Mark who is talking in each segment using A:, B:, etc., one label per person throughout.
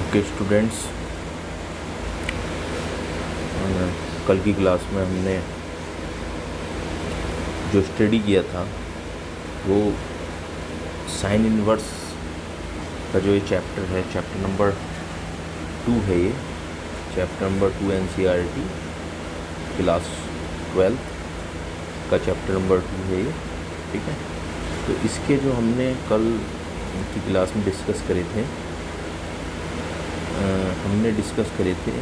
A: Okay students, कल की class में हमने जो स्टडी किया था वो साइन इनवर्स का जो ये चैप्टर है, चैप्टर नंबर 2 है। ये चैप्टर नंबर 2 NCERT क्लास 12 का चैप्टर नंबर 2 है ये, ठीक है। तो इसके जो हमने कल की क्लास में डिस्कस करे थे, हमने डिस्कस करे थे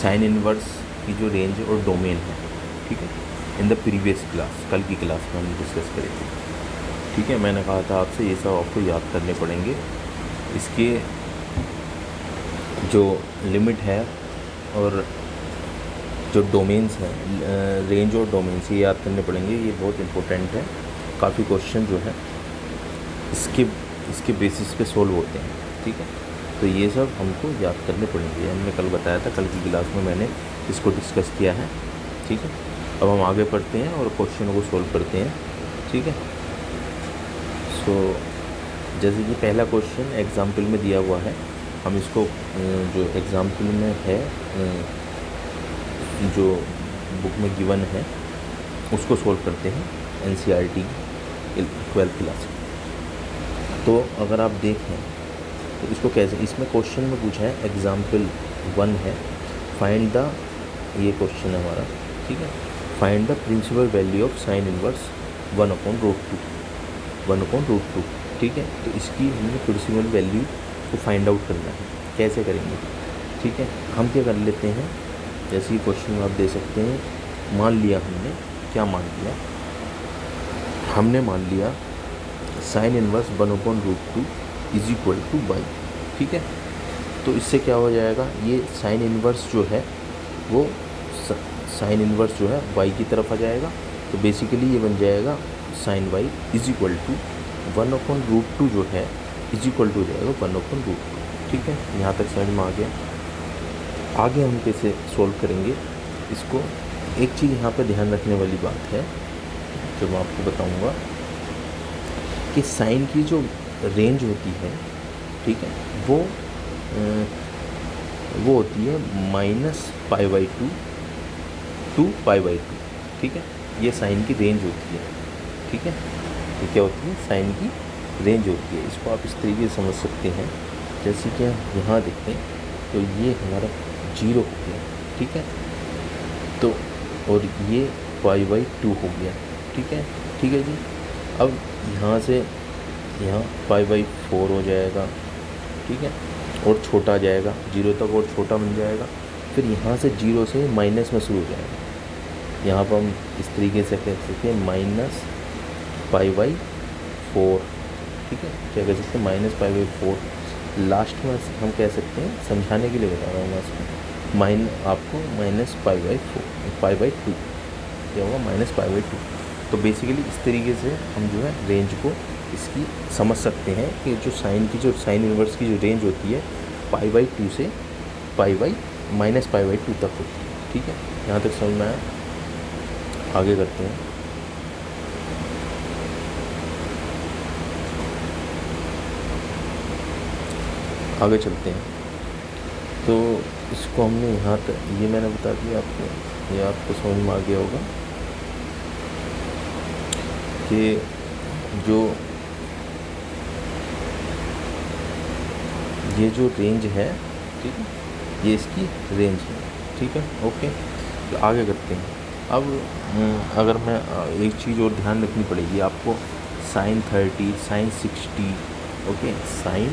A: साइन इनवर्स की जो रेंज और डोमेन है, ठीक है। इन द प्रीवियस क्लास, कल की क्लास में हमने डिस्कस करे थे, ठीक है। मैंने कहा था आपसे ये सब आपको याद करने पड़ेंगे। इसके जो लिमिट है और जो डोमेन्स हैं, रेंज और डोमेन्स, ये याद करने पड़ेंगे। ये बहुत इंपॉर्टेंट है। काफ़ी क्वेश्चन जो है इसके बेसिस पे सोल्व होते हैं, ठीक है। तो ये सब हमको याद करने पड़ेंगे। हमने कल बताया था, कल की क्लास में मैंने इसको डिस्कस किया है, ठीक है। अब हम आगे पढ़ते हैं और क्वेश्चनों को सोल्व करते हैं, ठीक है। सो जैसे कि पहला क्वेश्चन एग्जाम्पल में दिया हुआ है, हम इसको जो एग्जाम्पल में है, जो बुक में गिवन है, उसको सोल्व करते हैं NCERT 12th क्लास। तो अगर आप देखें तो इसको कैसे, इसमें क्वेश्चन में पूछा है एग्जाम्पल 1 है, फाइंड द, ये क्वेश्चन है हमारा, ठीक है। Find the principal value of sine inverse 1/√2, ठीक है। तो इसकी हमें प्रिंसिपल वैल्यू को फाइंड आउट करना है। कैसे करेंगे, ठीक है। हम क्या कर लेते हैं, जैसे ये क्वेश्चन में आप दे सकते हैं, मान लिया हमने, क्या मान लिया, हमने मान लिया sine inverse 1/√2 is equal to Y, ठीक है। तो इससे क्या हो जाएगा, ये साइन इनवर्स जो है वो साइन इनवर्स जो है वाई की तरफ आ जाएगा। तो बेसिकली ये बन जाएगा sine Y is equal to 1/√2 जो है इज इक्वल टू जाएगा 1/√2, ठीक है। यहाँ तक समझ में आ गया। आगे हम कैसे सोल्व करेंगे इसको, एक चीज़ यहाँ पे ध्यान रखने वाली बात है जो मैं आपको बताऊँगा कि साइन की जो रेंज होती है, ठीक है, वो होती है -π/2 to π/2, ठीक है। ये साइन की रेंज होती है, ठीक है। ये क्या होती है, साइन की रेंज होती है। इसको आप इस तरीके से समझ सकते हैं, जैसे कि यहाँ देखते हैं तो ये हमारा 0 हो गया, ठीक है। तो और ये π/2 हो गया, ठीक है, ठीक है जी। अब यहाँ से यहाँ π/4 हो जाएगा, ठीक है, और छोटा जाएगा 0 तक और छोटा बन जाएगा। फिर यहाँ से 0 से माइनस में शुरू हो जाएगा। यहाँ पर हम इस तरीके से कह सकते हैं -π/4, ठीक है। क्या कह सकते हैं, -π/4। लास्ट में हम कह सकते हैं, समझाने के लिए बता रहा हूँ मैं इसको, आपको -π/2 क्या होगा, -π/2। तो बेसिकली इस तरीके से हम जो है रेंज को इसकी समझ सकते हैं कि जो साइन इनवर्स की जो रेंज होती है π/2 से -π/2 तक होती है, ठीक है। यहाँ तक समझ में आया। आगे करते हैं। आगे चलते हैं। तो इसको हमने यहाँ तक, ये मैंने बता दिया आपको, ये आपको समझ में आ गया होगा कि ये जो रेंज है, ठीक है, ये इसकी रेंज है, ठीक है, ओके। तो आगे करते हैं। अब अगर मैं एक चीज़ और ध्यान रखनी पड़ेगी आपको, sin 30, sin 60, ओके, sin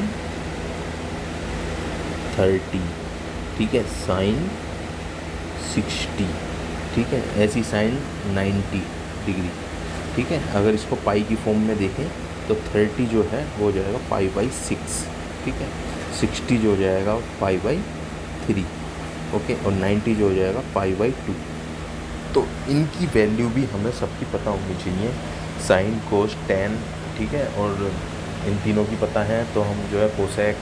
A: 30, ठीक है, sin 60, ठीक है, ऐसी sin 90 डिग्री, ठीक है। अगर इसको पाई की फॉर्म में देखें तो 30 जो है वो हो जाएगा π/6, ठीक है। 60 जो हो जाएगा π/3, ओके, और 90 जो हो जाएगा π/2। तो इनकी वैल्यू भी हमें सबकी पता होनी चाहिए, साइन, कोस, टैन, ठीक है। और इन तीनों की पता है तो हम जो है कोसेक,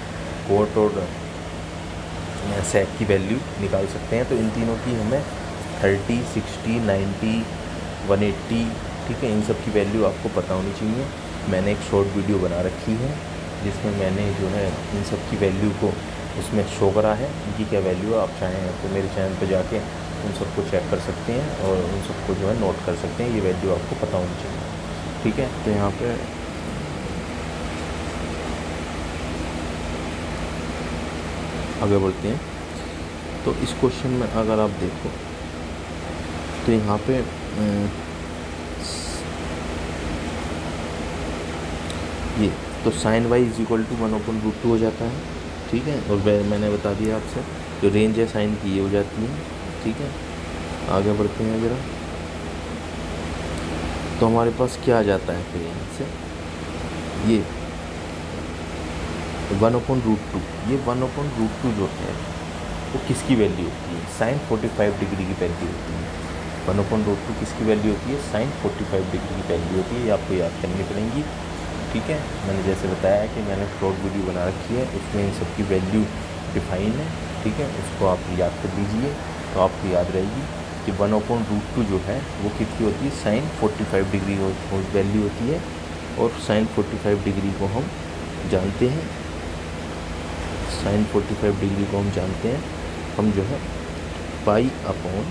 A: कोट और सेक की वैल्यू निकाल सकते हैं। तो इन तीनों की हमें 30, 60, 90, 180, ठीक है, इन सब की वैल्यू आपको पता होनी चाहिए। मैंने एक शॉर्ट वीडियो बना रखी है जिसमें मैंने जो है इन सब की वैल्यू को उसमें शो करा है, इनकी क्या वैल्यू है। आप चाहें तो मेरे चैनल पर जाके उन सबको चेक कर सकते हैं और उन सबको जो है नोट कर सकते हैं, ये वैल्यू आपको पता होनी चाहिए। ठीक है, तो यहाँ पे आगे बढ़ते हैं। तो इस क्वेश्चन में अगर आप देखो तो यहाँ पे ये तो sine Y is equal to 1/√2 हो जाता है। ठीक है, और मैंने बता दिया आपसे जो रेंज है साइन की ये हो जाती है। ठीक है, आगे बढ़ते हैं ज़रा। तो हमारे पास क्या आ जाता है फिर यहाँ से, ये 1/√2, ये 1/√2 जो है वो किसकी वैल्यू होती है, साइन 45 डिग्री की वैल्यू होती है। 1/√2 किसकी वैल्यू होती है, साइन 45 डिग्री की वैल्यू होती है। ये आपको याद करनी पड़ेंगी। ठीक है, मैंने जैसे बताया कि मैंने शॉर्ट वीडियो बना रखी है, उसमें इन सब की वैल्यू डिफाइन है। ठीक है, उसको आप याद कर लीजिए तो आपको याद रहेगी कि 1/√2 जो है वो कितनी होती है, साइन 45 डिग्री वैल्यू होती है। और साइन 45 डिग्री को हम जानते हैं, साइन 45 डिग्री को हम जानते हैं, हम जो है पाई अपॉन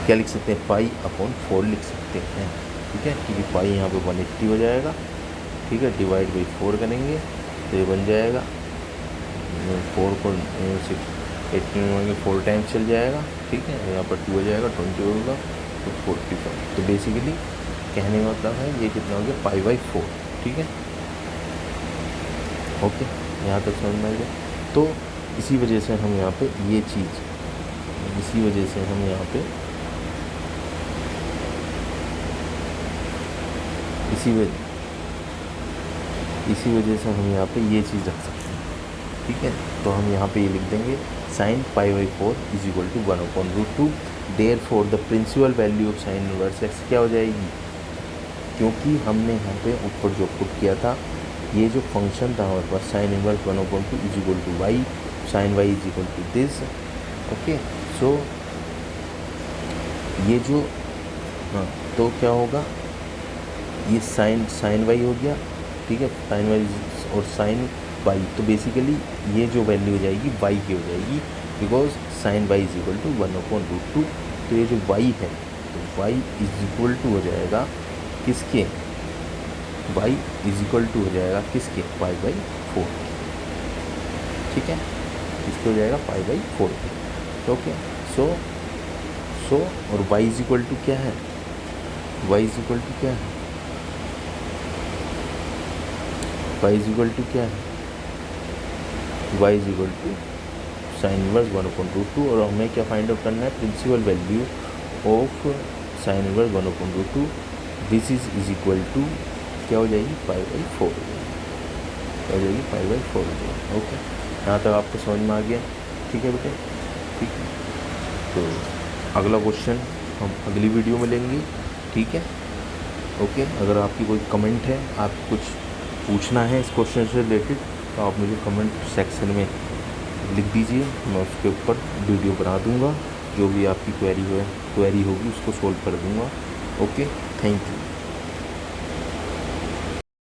A: क्या लिख सकते हैं, पाई/4 लिख सकते हैं। ठीक है, क्योंकि पाई यहाँ पे 180 हो जाएगा। ठीक है, डिवाइड बाई 4 करेंगे तो ये बन जाएगा 4 को 18 में 4 टाइम्स चल जाएगा। ठीक है, यहाँ पर 2 हो जाएगा, 20 होगा तो 45। तो बेसिकली कहने का मतलब है ये कितना हो गया, पाई/4। ठीक है, ओके, यहाँ तक समझ में आ गया। तो इसी वजह से हम यहाँ पे ये चीज़, इसी वजह से हम यहाँ पे इसी वजह से हम यहाँ पे ये चीज़ रख सकते हैं। ठीक है, तो हम यहाँ पे ये लिख देंगे साइन पाई/4 is equal to 1/√2। Therefore the principal value of sine inverse x क्या हो जाएगी, क्योंकि हमने यहाँ पे ऊपर जो पुट किया था, ये जो फंक्शन था हमारे पास sine inverse 1/2 is equal to y, sine Y is equal to this. Okay, so ये जो तो क्या होगा, ये साइन वाई हो गया। ठीक है, साइन वाई और साइन वाई, तो बेसिकली ये जो वैल्यू हो जाएगी वाई की हो जाएगी, because sine Y is equal to 1/√2। तो ये जो वाई है तो वाई इज इक्वल टू हो जाएगा किसके, वाई इज इक्वल टू हो जाएगा किसके, पाई/4। ठीक है, इसको हो जाएगा पाई/4 के। ओके, सो और वाई इज इक्वल टू क्या है, वाई इज इक्वल टू क्या है, वाई इज इक्वल टू क्या है, Y is equal to sine inverse 1/√2। और हमें क्या फाइंड आउट करना है, principal value of sine inverse 1/√2। This is equal to क्या हो जाएगी, पाई/4 हो जाएगी, पाई/4 हो जाएगी। ओके, यहाँ तक आपको समझ में आ गया। ठीक है बेटे, ठीक है, तो अगला क्वेश्चन हम अगली वीडियो में लेंगे। ठीक है, ओके, अगर आपकी कोई कमेंट है, आप कुछ पूछना है इस क्वेश्चन से रिलेटेड, तो आप मुझे कमेंट सेक्शन में लिख दीजिए, मैं उसके ऊपर वीडियो बना दूंगा। जो भी आपकी क्वेरी होगी उसको सोल्व कर दूंगा। Okay, thank you.